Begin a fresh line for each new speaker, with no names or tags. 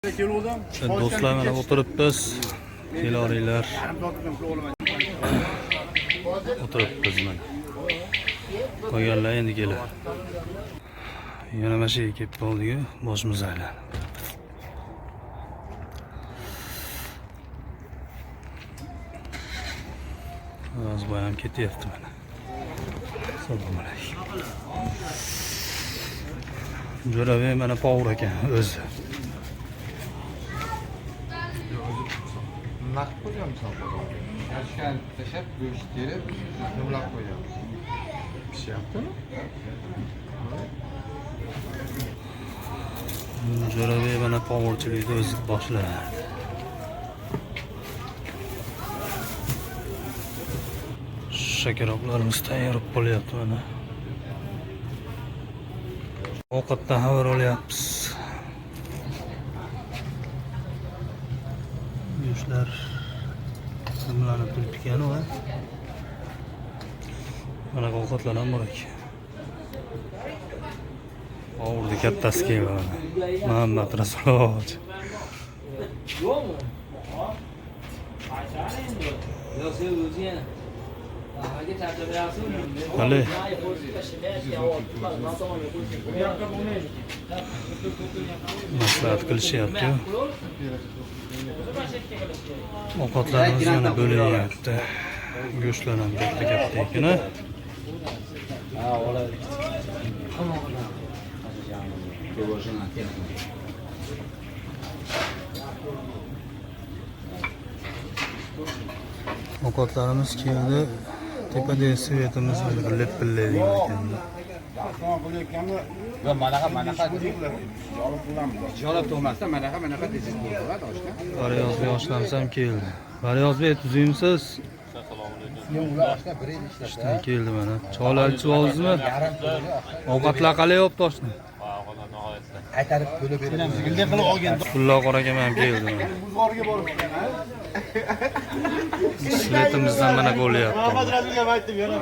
Do'stlar, mana o'tiribmiz. Keloringlar. O'tiribmiz mana. Qolganlar endi kelar. Yana mashinaga kelib qoldik-ku, boshimiz aylanib. Hozir bu ham ketyapti mana. Assalomu alaykum. Jo'rabek mana povur ekan o'zi.
Naqd qo'yamiz savdoga. Yashgan tashlab go'sht terib, nimlab qo'yamiz. Pishyaptimi?
Jo'rabek mana povurchilikni o'zi boshladi. Shakaroblarimiz tayyor bo'lyapti mana. Ovqatdan xabar olyapmiz. Yoshlar nimlarni turib ekan va mana ovqatlar ham bor ekan. Ovurdi kattasi kelgan. Muhammad Rasululloh. Hali maslahat qilishyapti. Ovqatlarimiz yana bo'linyapti. Go'shtlar ham katta ekan. Ovqatlarimiz keldi. Tepada svetimiz lip-billaydi ekan.
Va manaqa jolib to'masdan manaqa tezlik bo'ladi oshna.
Varyozbek oshnamsam keldi. Varyozbek tuzimsiz?
Ular oshna bir yil
Ishdan keldi mana. Choylar ichib oldingizmi? Ovqatlar qalayapti oshna?
Qaytarib to'lab beramiz. Sigilday qilib olgan.
Pullo qor akam ham keldi mana.
Buzg'orga borib ekan, ha?
Svetimizdan mana bo'lyapti.
Rahmat Rasulga aytdim, yana.